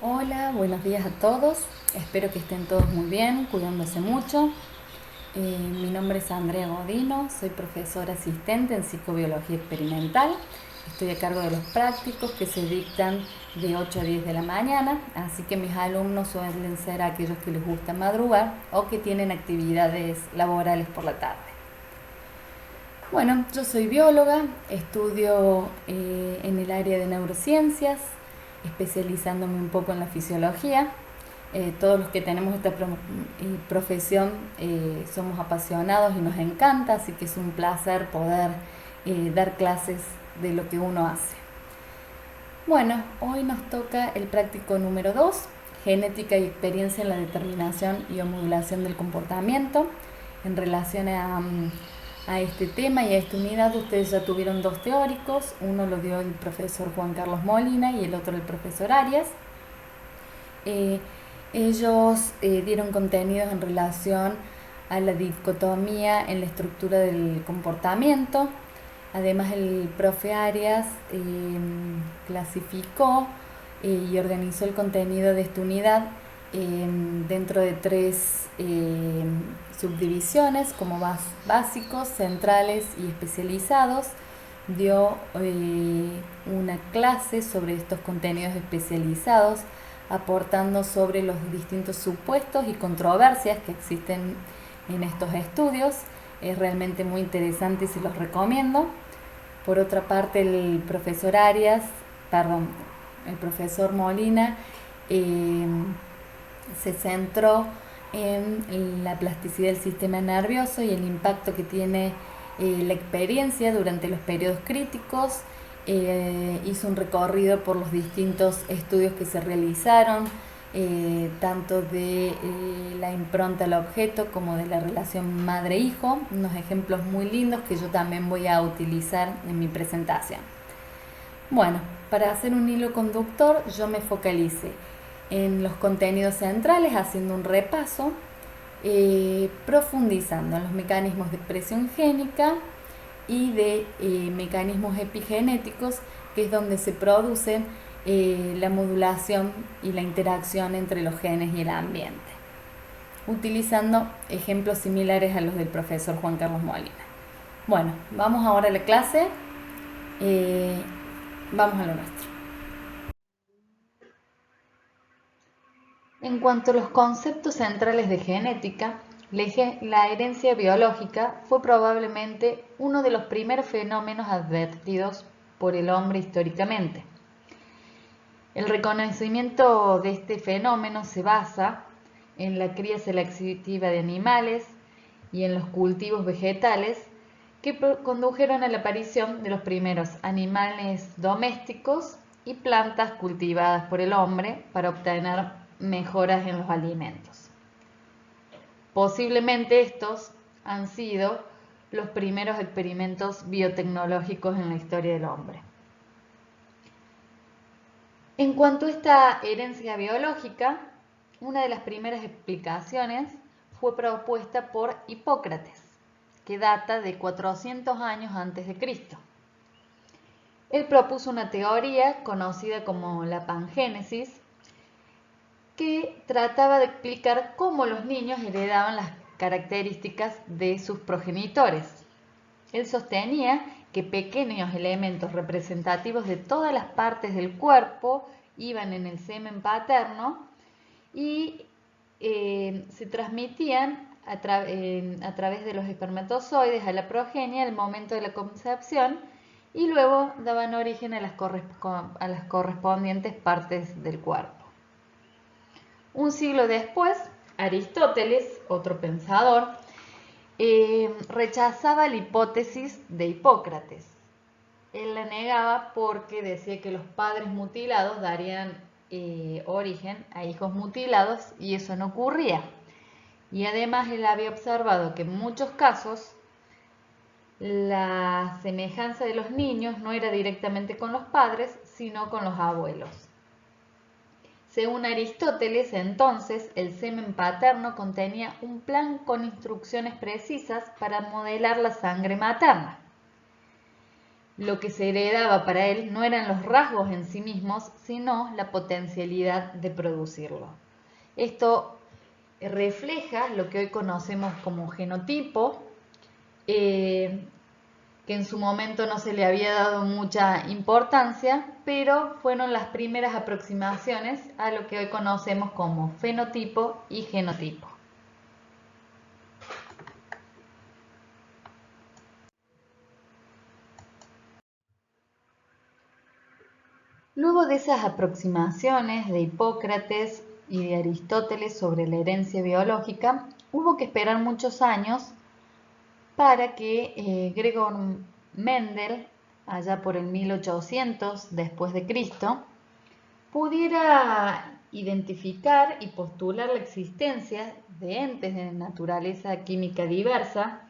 Hola, buenos días a todos. Espero que estén todos muy bien, cuidándose mucho. Mi nombre es Andrea Godino, soy profesora asistente en psicobiología experimental. Estoy a cargo de los prácticos que se dictan de 8 a 10 de la mañana, así que mis alumnos suelen ser aquellos que les gusta madrugar o que tienen actividades laborales por la tarde. Bueno, yo soy bióloga, estudio en el área de neurociencias, especializándome un poco en la fisiología. Todos los que tenemos esta profesión somos apasionados y nos encanta, así que es un placer poder dar clases de lo que uno hace. Bueno, hoy nos toca el práctico número 2, genética y experiencia en la determinación y modulación del comportamiento. En relación a este tema y a esta unidad, ustedes ya tuvieron dos teóricos, uno lo dio el profesor Juan Carlos Molina y el otro el profesor Arias. Eh, Ellos dieron contenidos en relación a la dicotomía en la estructura del comportamiento. Además, el profe Arias clasificó y organizó el contenido de esta unidad dentro de tres subdivisiones como básicos, centrales y especializados. Dio una clase sobre estos contenidos especializados, aportando sobre los distintos supuestos y controversias que existen en estos estudios. Es realmente muy interesante y se los recomiendo. Por otra parte, el profesor el profesor Molina eh, se centró en la plasticidad del sistema nervioso y el impacto que tiene la experiencia durante los periodos críticos. Hizo un recorrido por los distintos estudios que se realizaron, tanto de la impronta al objeto como de la relación madre-hijo, unos ejemplos muy lindos que yo también voy a utilizar en mi presentación. Bueno, para hacer un hilo conductor yo me focalicé en los contenidos centrales haciendo un repaso, profundizando en los mecanismos de expresión génica y de mecanismos epigenéticos, que es donde se produce la modulación y la interacción entre los genes y el ambiente, utilizando ejemplos similares a los del profesor Juan Carlos Molina. Bueno, vamos ahora a la clase. Eh, Vamos a lo nuestro. En cuanto a los conceptos centrales de genética, la herencia biológica fue probablemente uno de los primeros fenómenos advertidos por el hombre históricamente. El reconocimiento de este fenómeno se basa en la cría selectiva de animales y en los cultivos vegetales que condujeron a la aparición de los primeros animales domésticos y plantas cultivadas por el hombre para obtener mejoras en los alimentos. Posiblemente estos han sido los primeros experimentos biotecnológicos en la historia del hombre. En cuanto a esta herencia biológica, una de las primeras explicaciones fue propuesta por Hipócrates, que data de 400 años antes de Cristo. Él propuso una teoría conocida como la pangénesis, que trataba de explicar cómo los niños heredaban las características de sus progenitores. Él sostenía que pequeños elementos representativos de todas las partes del cuerpo iban en el semen paterno y se transmitían a través de los espermatozoides a la progenie al momento de la concepción y luego daban origen a las correspondientes partes del cuerpo. Un siglo después, Aristóteles, otro pensador, rechazaba la hipótesis de Hipócrates. Él la negaba porque decía que los padres mutilados darían origen a hijos mutilados y eso no ocurría. Y además él había observado que en muchos casos la semejanza de los niños no era directamente con los padres, sino con los abuelos. Según Aristóteles, entonces, el semen paterno contenía un plan con instrucciones precisas para modelar la sangre materna. lo que se heredaba para él no eran los rasgos en sí mismos, sino la potencialidad de producirlo. Esto refleja lo que hoy conocemos como genotipo, que en su momento no se le había dado mucha importancia, pero fueron las primeras aproximaciones a lo que hoy conocemos como fenotipo y genotipo. Luego de esas aproximaciones de Hipócrates y de Aristóteles sobre la herencia biológica, hubo que esperar muchos años para que Gregor Mendel, allá por el 1800 después de Cristo, pudiera identificar y postular la existencia de entes de naturaleza química diversa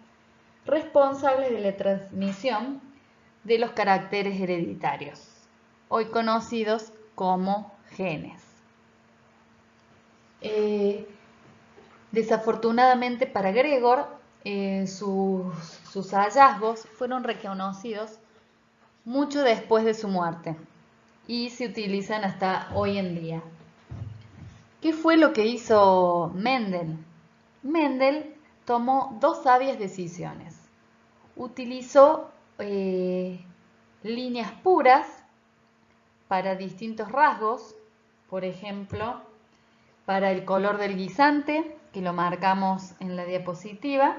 responsables de la transmisión de los caracteres hereditarios, hoy conocidos como genes. Desafortunadamente para Gregor, sus hallazgos fueron reconocidos mucho después de su muerte y se utilizan hasta hoy en día. ¿Qué fue lo que hizo Mendel? Mendel tomó dos sabias decisiones. Utilizó líneas puras para distintos rasgos, por ejemplo, para el color del guisante, que lo marcamos en la diapositiva,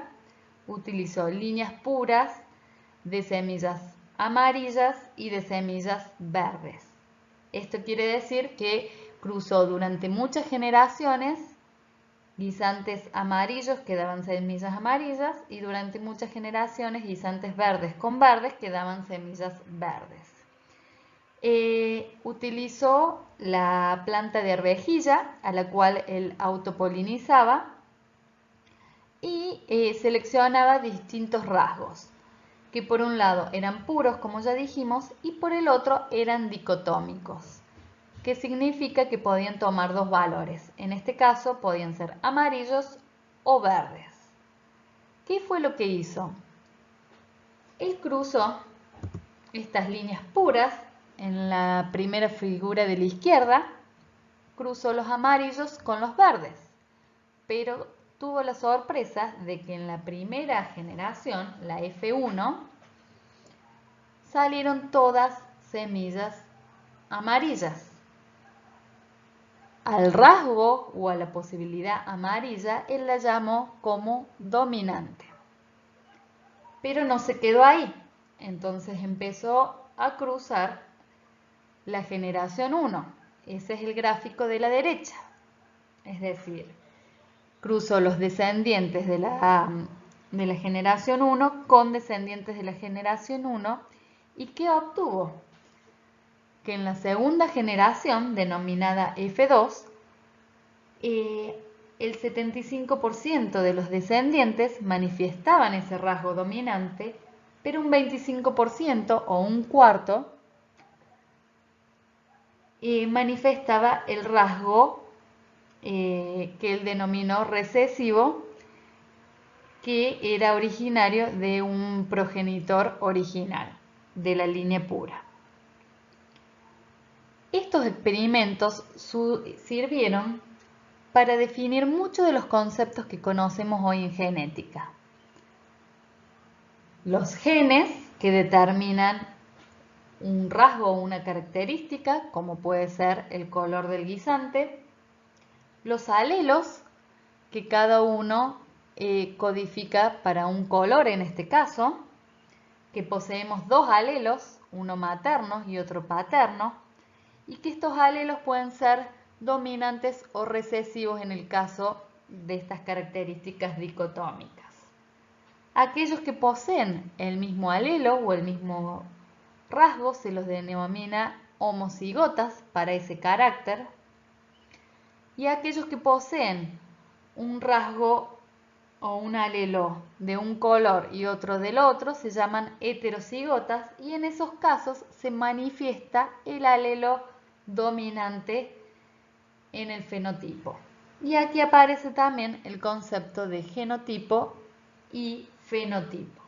utilizó líneas puras de semillas amarillas y de semillas verdes. Esto quiere decir que cruzó durante muchas generaciones guisantes amarillos que daban semillas amarillas y durante muchas generaciones guisantes verdes con verdes que daban semillas verdes. Utilizó la planta de arvejilla a la cual él autopolinizaba y seleccionaba distintos rasgos que por un lado eran puros, como ya dijimos, y por el otro eran dicotómicos, que significa que podían tomar dos valores. En este caso podían ser amarillos o verdes. ¿Qué fue lo que hizo? Él cruzó estas líneas puras en la primera figura de la izquierda, cruzó los amarillos con los verdes, pero tuvo la sorpresa de que en la primera generación, la F1, salieron todas semillas amarillas. Al rasgo o a la posibilidad amarilla, él la llamó como dominante. Pero no se quedó ahí. Entonces empezó a cruzar la generación 1. Ese es el gráfico de la derecha. Es decir, cruzó los descendientes de la generación 1 con descendientes de la generación 1. ¿Y qué obtuvo? Que en la segunda generación, denominada F2, el 75% de los descendientes manifestaban ese rasgo dominante, pero un 25% o un cuarto manifestaba el rasgo que él denominó recesivo, que era originario de un progenitor original de la línea pura. Estos experimentos sirvieron para definir muchos de los conceptos que conocemos hoy en genética. Los genes que determinan un rasgo o una característica, como puede ser el color del guisante, los alelos, que cada uno codifica para un color en este caso, que poseemos dos alelos, uno materno y otro paterno, y que estos alelos pueden ser dominantes o recesivos en el caso de estas características dicotómicas. Aquellos que poseen el mismo alelo o el mismo rasgo se los denomina homocigotas para ese carácter, y aquellos que poseen un rasgo o un alelo de un color y otro del otro se llaman heterocigotas, y en esos casos se manifiesta el alelo dominante en el fenotipo. Y aquí aparece también el concepto de genotipo y fenotipo.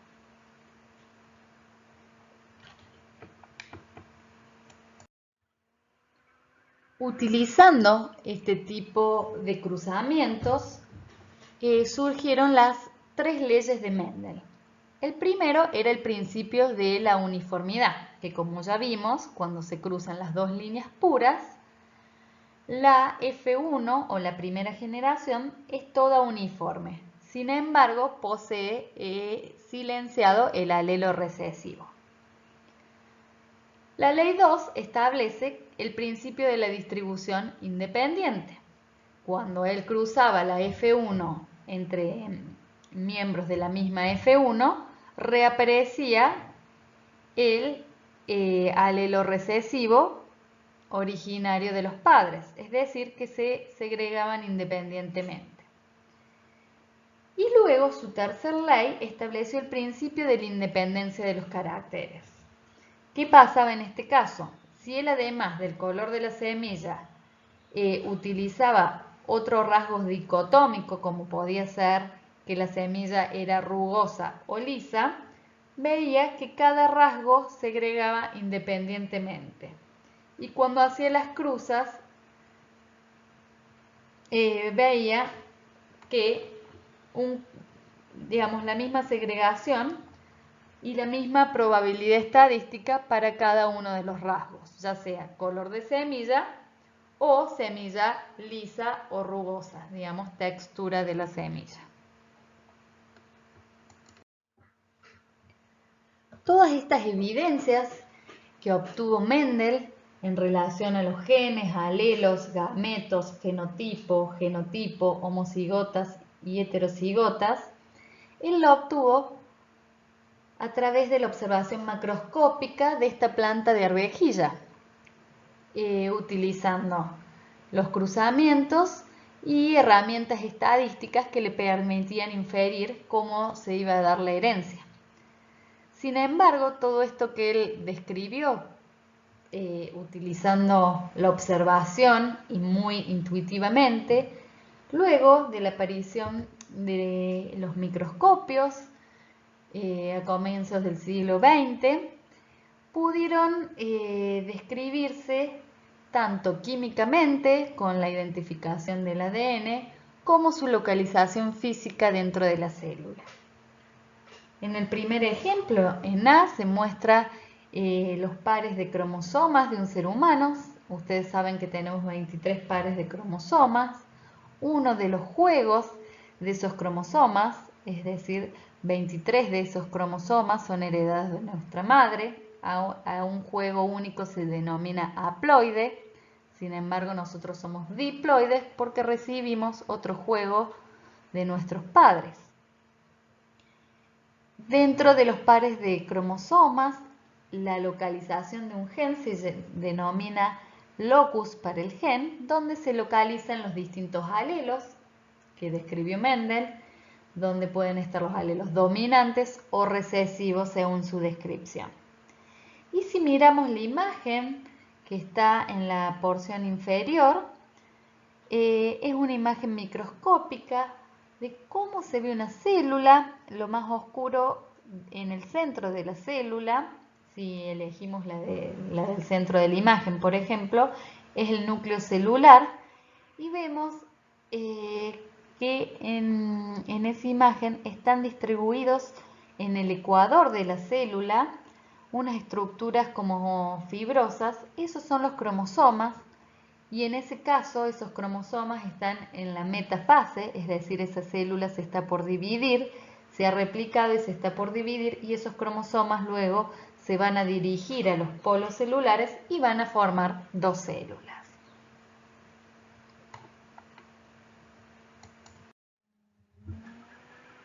Utilizando este tipo de cruzamientos, surgieron las 3 leyes de Mendel. El primero era el principio de la uniformidad, que como ya vimos, cuando se cruzan las 2 líneas puras, la F1 o la primera generación es toda uniforme. Sin embargo, posee silenciado el alelo recesivo. La ley 2 establece el principio de la distribución independiente. Cuando él cruzaba la F1 entre miembros de la misma F1, reaparecía el alelo recesivo originario de los padres, es decir, que se segregaban independientemente. Y luego su tercer ley estableció el principio de la independencia de los caracteres. ¿Qué pasaba en este caso? Si él, además del color de la semilla, utilizaba otro rasgo dicotómico, como podía ser que la semilla era rugosa o lisa, veía que cada rasgo segregaba independientemente. Y cuando hacía las cruzas, veía que la misma segregación y la misma probabilidad estadística para cada uno de los rasgos, ya sea color de semilla o semilla lisa o rugosa, digamos, textura de la semilla. Todas estas evidencias que obtuvo Mendel en relación a los genes, alelos, gametos, fenotipo, homocigotas y heterocigotas, él lo obtuvo a través de la observación macroscópica de esta planta de arvejilla, utilizando los cruzamientos y herramientas estadísticas que le permitían inferir cómo se iba a dar la herencia. Sin embargo, todo esto que él describió, utilizando la observación y muy intuitivamente, luego de la aparición de los microscopios, a comienzos del siglo XX, pudieron describirse tanto químicamente, con la identificación del ADN, como su localización física dentro de la célula. En el primer ejemplo, en A, se muestra los pares de cromosomas de un ser humano. Ustedes saben que tenemos 23 pares de cromosomas. Uno de los juegos de esos cromosomas, es decir, 23 de esos cromosomas son heredados de nuestra madre. A un juego único se denomina haploide. Sin embargo, nosotros somos diploides porque recibimos otro juego de nuestros padres. Dentro de los pares de cromosomas, la localización de un gen se denomina locus para el gen, donde se localizan los distintos alelos que describió Mendel, donde pueden estar los alelos dominantes o recesivos según su descripción. Y si miramos la imagen que está en la porción inferior, es una imagen microscópica de cómo se ve una célula. Lo más oscuro en el centro de la célula, si elegimos la del centro de la imagen, por ejemplo, es el núcleo celular, y vemos que en esa imagen están distribuidos en el ecuador de la célula unas estructuras como fibrosas. Esos son los cromosomas, y en ese caso esos cromosomas están en la metafase, es decir, esa célula se está por dividir, se ha replicado y se está por dividir, y esos cromosomas luego se van a dirigir a los polos celulares y van a formar 2 células.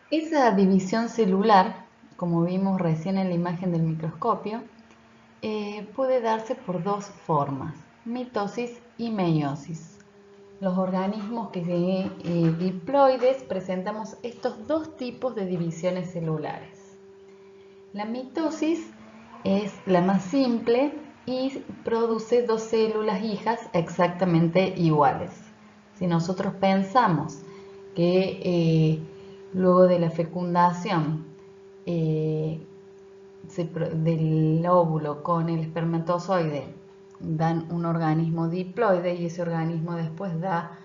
Esa división celular, como vimos recién en la imagen del microscopio, puede darse por 2 formas: mitosis y meiosis. Los organismos que diploides presentamos estos 2 tipos de divisiones celulares. La mitosis es la más simple y produce 2 células hijas exactamente iguales. Si nosotros pensamos que luego de la fecundación del óvulo con el espermatozoide dan un organismo diploide y ese organismo después da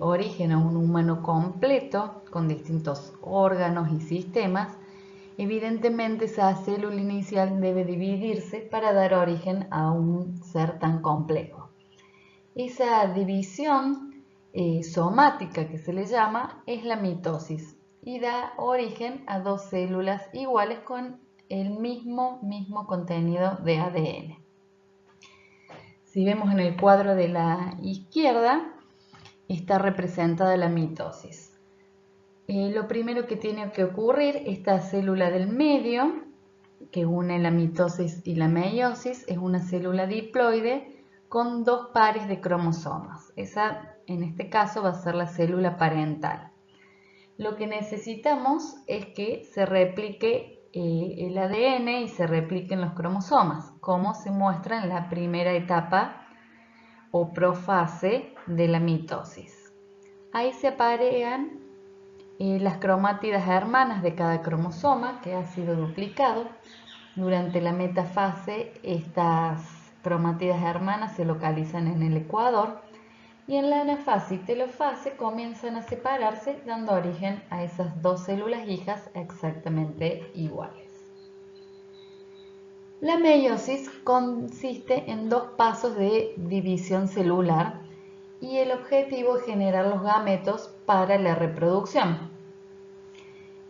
origen a un humano completo con distintos órganos y sistemas, evidentemente esa célula inicial debe dividirse para dar origen a un ser tan complejo. Esa división somática que se le llama es la mitosis y da origen a dos células iguales con el mismo contenido de ADN. Si vemos en el cuadro de la izquierda, está representada la mitosis. Lo primero que tiene que ocurrir, esta célula del medio, que une la mitosis y la meiosis, es una célula diploide con dos pares de cromosomas. Esa, en este caso, va a ser la célula parental. Lo que necesitamos es que se replique el ADN y se repliquen los cromosomas, como se muestra en la primera etapa o profase de la mitosis. Ahí se aparean las cromátidas hermanas de cada cromosoma que ha sido duplicado. Durante la metafase, estas cromátidas hermanas se localizan en el ecuador y en la anafase y telofase comienzan a separarse, dando origen a esas dos células hijas exactamente iguales. La meiosis consiste en dos pasos de división celular y el objetivo es generar los gametos para la reproducción.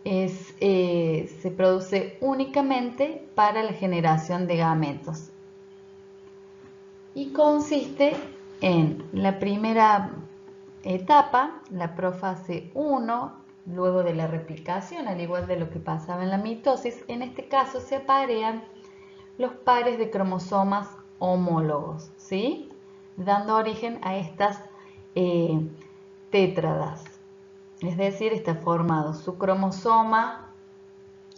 Se produce únicamente para la generación de gametos y consiste en la primera etapa, la profase 1, luego de la replicación, al igual de lo que pasaba en la mitosis. En este caso se aparean los pares de cromosomas homólogos, ¿sí? Dando origen a estas tétradas. Es decir, está formado su cromosoma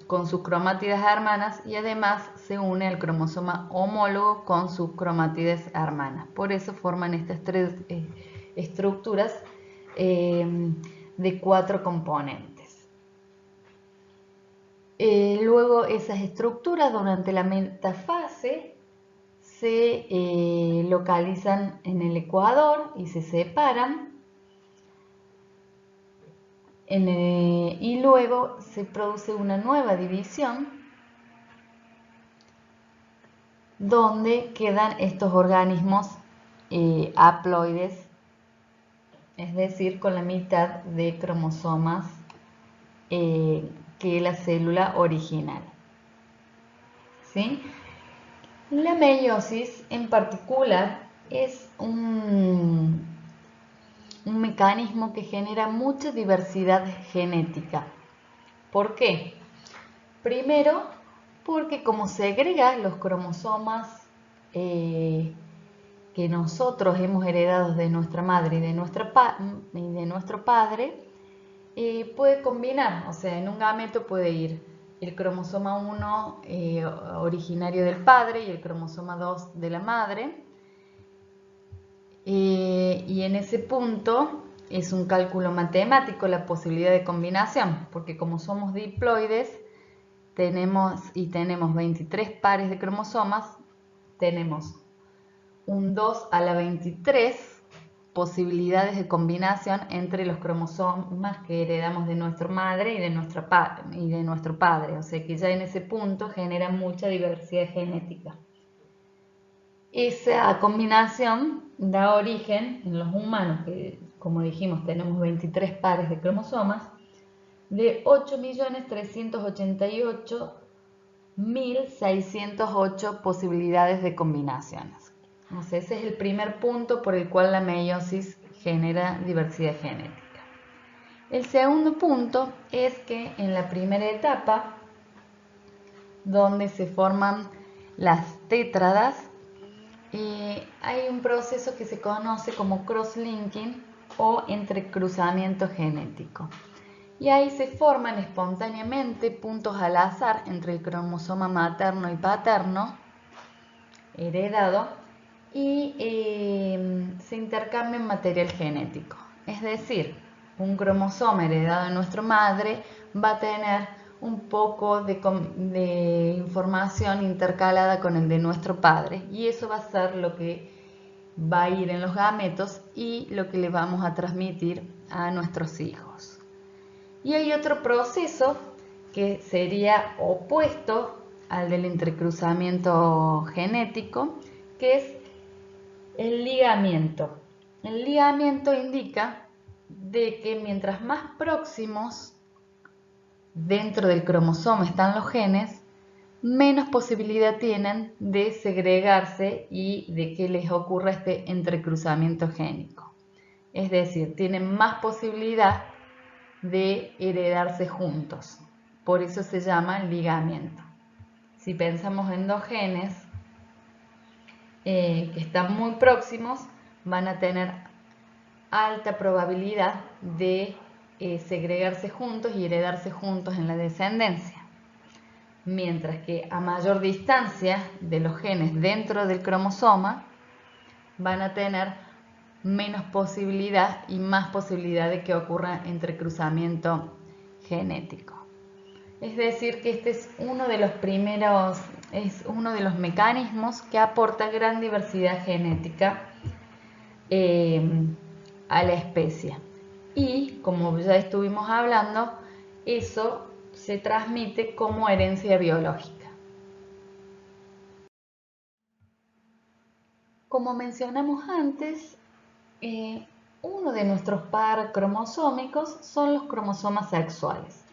con sus cromátidas hermanas y además se une al cromosoma homólogo con sus cromátidas hermanas. Por eso forman estas tres estructuras de 4 componentes. Luego esas estructuras durante la metafase se localizan en el ecuador y se separan. Y luego se produce una nueva división donde quedan estos organismos haploides, es decir, con la mitad de cromosomas que la célula original. ¿Sí? La meiosis en particular es un mecanismo que genera mucha diversidad genética. ¿Por qué? Primero, porque como segrega los cromosomas que nosotros hemos heredado de nuestra madre y de nuestro padre, puede combinar, o sea, en un gameto puede ir el cromosoma 1 originario del padre y el cromosoma 2 de la madre. Y en ese punto es un cálculo matemático la posibilidad de combinación, porque como somos diploides tenemos 23 pares de cromosomas, tenemos un 2 a la 23 posibilidades de combinación entre los cromosomas que heredamos de nuestra madre y de nuestro padre, o sea que ya en ese punto genera mucha diversidad genética. Esa combinación da origen en los humanos, que como dijimos tenemos 23 pares de cromosomas, de 8.388.608 posibilidades de combinaciones. Entonces ese es el primer punto por el cual la meiosis genera diversidad genética. El segundo punto es que en la primera etapa, donde se forman las tétradas, hay un proceso que se conoce como cross-linking o entrecruzamiento genético. Y ahí se forman espontáneamente puntos al azar entre el cromosoma materno y paterno heredado y se intercambian material genético. Es decir, un cromosoma heredado de nuestra madre va a tener un poco de información intercalada con el de nuestro padre, y eso va a ser lo que va a ir en los gametos y lo que le vamos a transmitir a nuestros hijos. Y hay otro proceso que sería opuesto al del entrecruzamiento genético, que es el ligamiento. El ligamiento indica de que mientras más próximos dentro del cromosoma están los genes, menos posibilidad tienen de segregarse y de que les ocurra este entrecruzamiento génico. Es decir, tienen más posibilidad de heredarse juntos. Por eso se llama ligamiento. Si pensamos en dos genes que están muy próximos, van a tener alta probabilidad de segregarse juntos y heredarse juntos en la descendencia. Mientras que a mayor distancia de los genes dentro del cromosoma, van a tener menos posibilidad y más posibilidad de que ocurra entrecruzamiento genético. Es decir, que este es uno de los mecanismos que aporta gran diversidad genética a la especie. Y como ya estuvimos hablando, eso se transmite como herencia biológica. Como mencionamos antes, uno de nuestros pares cromosómicos son los cromosomas sexuales.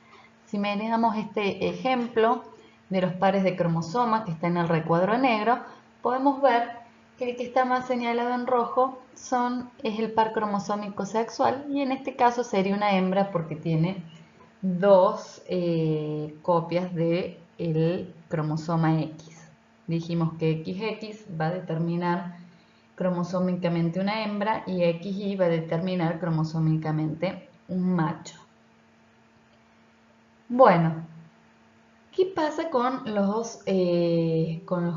Si miramos este ejemplo de los pares de cromosomas que está en el recuadro negro, podemos ver que el que está más señalado en rojo es el par cromosómico sexual, y en este caso sería una hembra porque tiene dos copias del cromosoma X. Dijimos que XX va a determinar cromosómicamente una hembra y XY va a determinar cromosómicamente un macho. Bueno, ¿qué pasa con los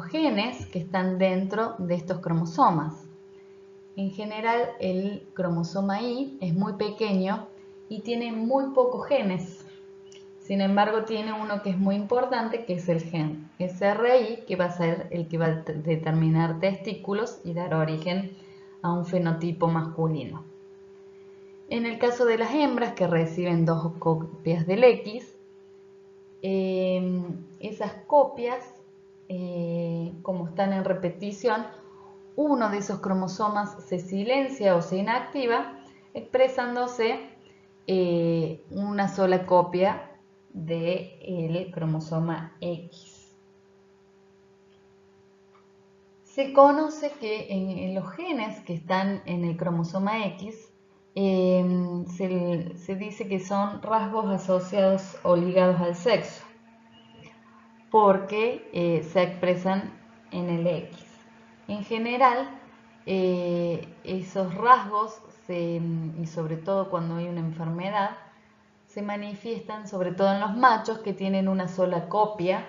genes que están dentro de estos cromosomas? En general, el cromosoma Y es muy pequeño y tiene muy pocos genes. Sin embargo, tiene uno que es muy importante, que es el gen SRY, que va a ser el que va a determinar testículos y dar origen a un fenotipo masculino. En el caso de las hembras que reciben dos copias del X, esas copias, como están en repetición, uno de esos cromosomas se silencia o se inactiva, expresándose una sola copia del cromosoma X. Se conoce que en los genes que están en el cromosoma X se dice que son rasgos asociados o ligados al sexo, porque se expresan en el X. En general, esos rasgos, y sobre todo cuando hay una enfermedad, se manifiestan sobre todo en los machos que tienen una sola copia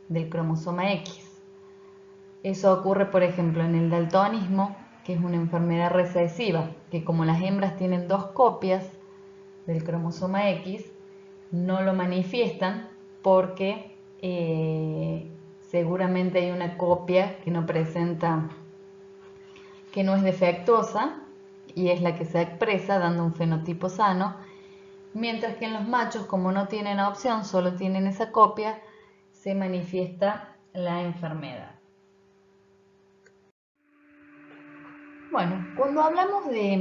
del cromosoma X. Eso ocurre, por ejemplo, en el daltonismo, que es una enfermedad recesiva, que como las hembras tienen dos copias del cromosoma X, no lo manifiestan porque seguramente hay una copia que no presenta, que no es defectuosa, y es la que se expresa dando un fenotipo sano, mientras que en los machos, como no tienen opción, solo tienen esa copia, se manifiesta la enfermedad. Bueno, cuando hablamos de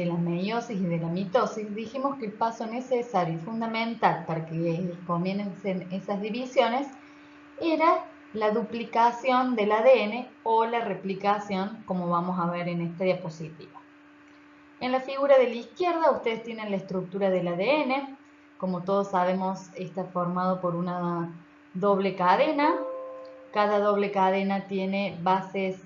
la meiosis y de la mitosis, dijimos que el paso necesario y fundamental para que comiencen esas divisiones era la duplicación del ADN o la replicación, como vamos a ver en esta diapositiva. En la figura de la izquierda ustedes tienen la estructura del ADN. Como todos sabemos, está formado por una doble cadena. Cada doble cadena tiene bases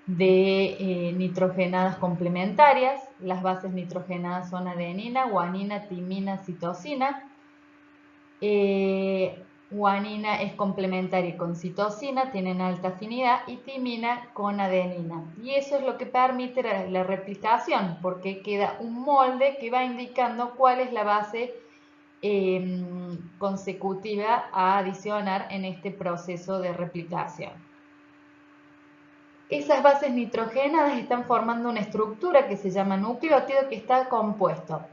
nitrogenadas complementarias. Las bases nitrogenadas son adenina, guanina, timina, citosina. Guanina es complementaria con citosina, tienen alta afinidad, y timina con adenina. Y eso es lo que permite la replicación, porque queda un molde que va indicando cuál es la base consecutiva a adicionar en este proceso de replicación. Esas bases nitrogenadas están formando una estructura que se llama nucleótido, que está compuesto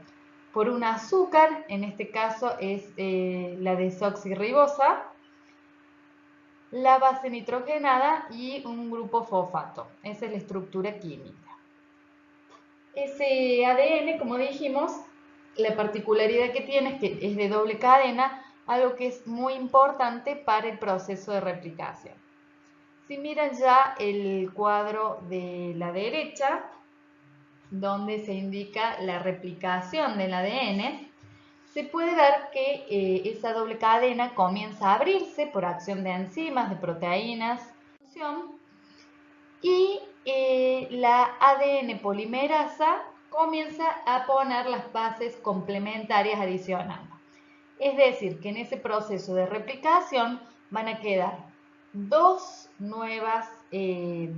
por un azúcar, en este caso es la desoxirribosa, la base nitrogenada y un grupo fosfato. Esa es la estructura química. Ese ADN, como dijimos, la particularidad que tiene es que es de doble cadena, algo que es muy importante para el proceso de replicación. Si miran ya el cuadro de la derecha, donde se indica la replicación del ADN, se puede ver que esa doble cadena comienza a abrirse por acción de enzimas, de proteínas, y la ADN polimerasa comienza a poner las bases complementarias adicionando. Es decir, que en ese proceso de replicación van a quedar dos nuevas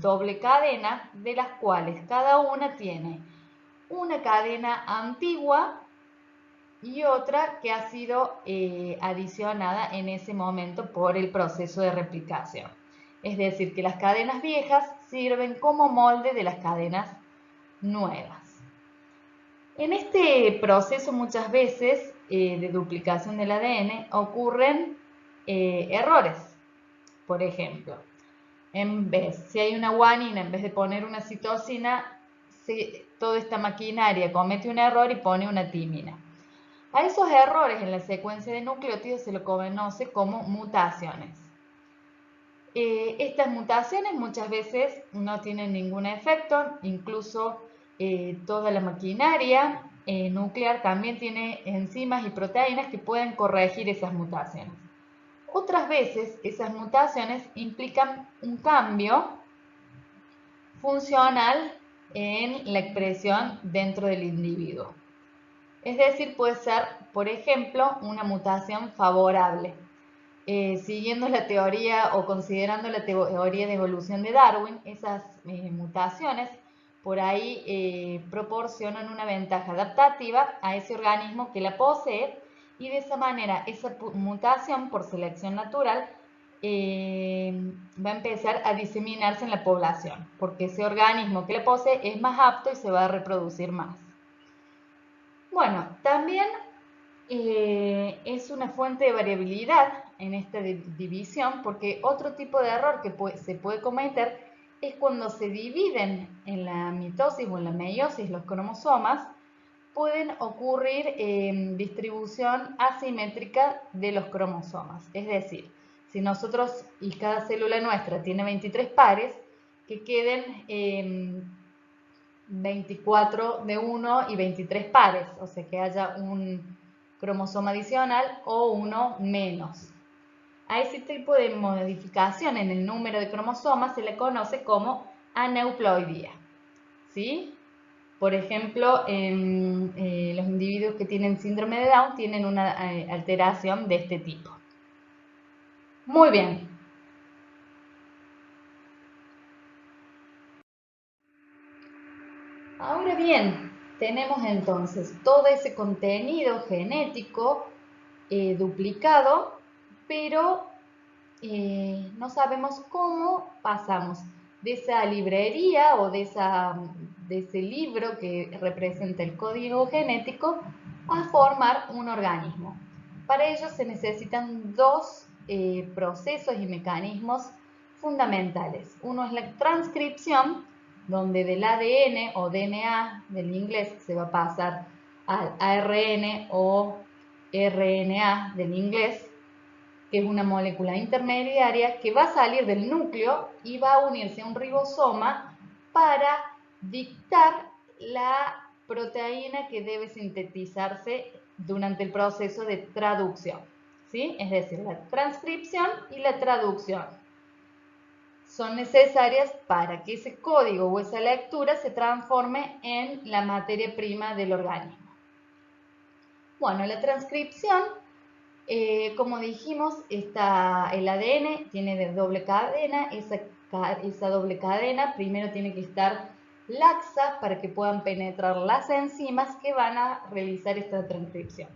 doble cadenas, de las cuales cada una tiene una cadena antigua y otra que ha sido adicionada en ese momento por el proceso de replicación. Es decir, que las cadenas viejas sirven como molde de las cadenas nuevas. En este proceso muchas veces de duplicación del ADN ocurren errores. Por ejemplo, si hay una guanina, en vez de poner una citosina, toda esta maquinaria comete un error y pone una timina. A esos errores en la secuencia de nucleótidos se lo conoce como mutaciones. Estas mutaciones muchas veces no tienen ningún efecto, incluso toda la maquinaria nuclear también tiene enzimas y proteínas que pueden corregir esas mutaciones. Otras veces esas mutaciones implican un cambio funcional en la expresión dentro del individuo. Es decir, puede ser, por ejemplo, una mutación favorable. Siguiendo la teoría o considerando la teoría de evolución de Darwin, esas mutaciones por ahí proporcionan una ventaja adaptativa a ese organismo que la posee, y de esa manera esa mutación por selección natural va a empezar a diseminarse en la población, porque ese organismo que la posee es más apto y se va a reproducir más. Bueno, también es una fuente de variabilidad en esta división, porque otro tipo de error que se puede cometer es cuando se dividen en la mitosis o en la meiosis los cromosomas, pueden ocurrir distribución asimétrica de los cromosomas. Es decir, si nosotros y cada célula nuestra tiene 23 pares, que queden 24 de uno y 23 pares, o sea que haya un cromosoma adicional o uno menos. A ese tipo de modificación en el número de cromosomas se le conoce como aneuploidía. ¿Sí? Por ejemplo, en los individuos que tienen síndrome de Down tienen una alteración de este tipo. Muy bien. Ahora bien, tenemos entonces todo ese contenido genético duplicado, pero no sabemos cómo pasamos de esa librería o de ese libro que representa el código genético a formar un organismo. Para ello se necesitan dos procesos y mecanismos fundamentales. Uno es la transcripción, donde del ADN o DNA del inglés se va a pasar al ARN o RNA del inglés, que es una molécula intermediaria que va a salir del núcleo y va a unirse a un ribosoma para dictar la proteína que debe sintetizarse durante el proceso de traducción. ¿Sí? Es decir, la transcripción y la traducción son necesarias para que ese código o esa lectura se transforme en la materia prima del organismo. Bueno, la transcripción, como dijimos, el ADN tiene de doble cadena. Esa doble cadena primero tiene que estar laxa para que puedan penetrar las enzimas que van a realizar esta transcripción.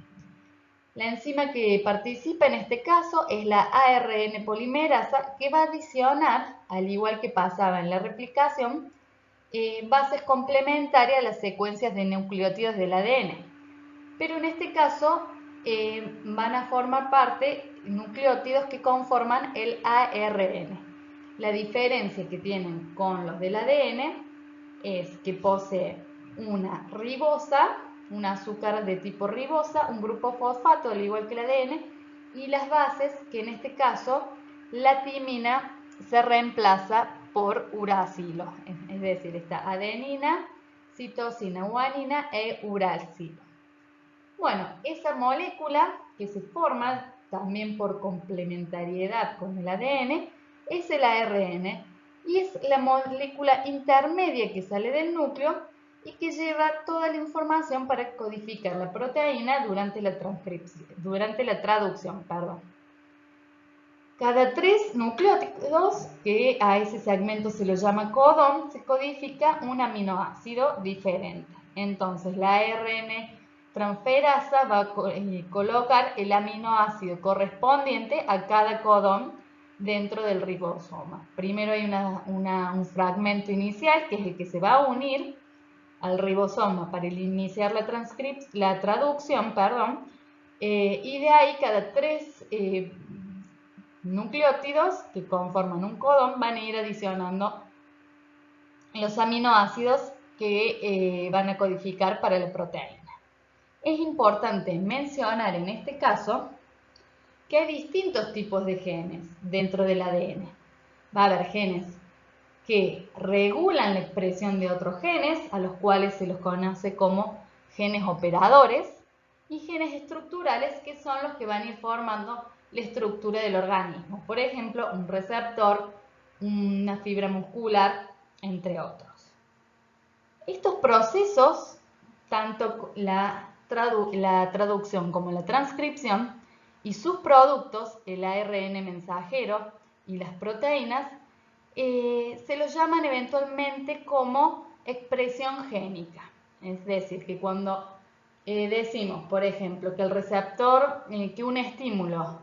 La enzima que participa en este caso es la ARN polimerasa, que va a adicionar, al igual que pasaba en la replicación, bases complementarias a las secuencias de nucleótidos del ADN. Pero en este caso van a formar parte nucleótidos que conforman el ARN. La diferencia que tienen con los del ADN es que posee una ribosa, un azúcar de tipo ribosa, un grupo fosfato, al igual que el ADN, y las bases, que en este caso la timina se reemplaza por uracilo, es decir, está adenina, citosina, guanina e uracilo. Bueno, esa molécula que se forma también por complementariedad con el ADN es el ARN y es la molécula intermedia que sale del núcleo y que lleva toda la información para codificar la proteína durante la traducción. Cada 3 nucleótidos, que a ese segmento se lo llama codón, se codifica un aminoácido diferente. Entonces la ARN transferasa va a colocar el aminoácido correspondiente a cada codón dentro del ribosoma. Primero hay un fragmento inicial, que es el que se va a unir al ribosoma para iniciar la traducción, y de ahí cada 3 nucleótidos que conforman un codón van a ir adicionando los aminoácidos que van a codificar para la proteína. Es importante mencionar en este caso que hay distintos tipos de genes dentro del ADN. Va a haber genes que regulan la expresión de otros genes, a los cuales se los conoce como genes operadores, y genes estructurales, que son los que van a ir formando la estructura del organismo. Por ejemplo, un receptor, una fibra muscular, entre otros. Estos procesos, tanto la traducción como la transcripción, y sus productos, el ARN mensajero y las proteínas, se los llaman eventualmente como expresión génica. Es decir, que cuando decimos, por ejemplo, que el receptor, que un estímulo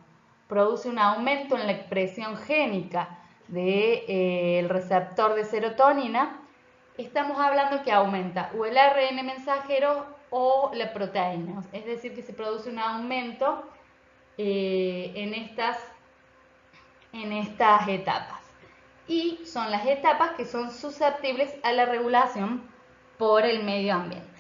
produce un aumento en la expresión génica del receptor de serotonina, estamos hablando que aumenta o el ARN mensajero o la proteína. Es decir, que se produce un aumento en estas etapas. Y son las etapas que son susceptibles a la regulación por el medio ambiente.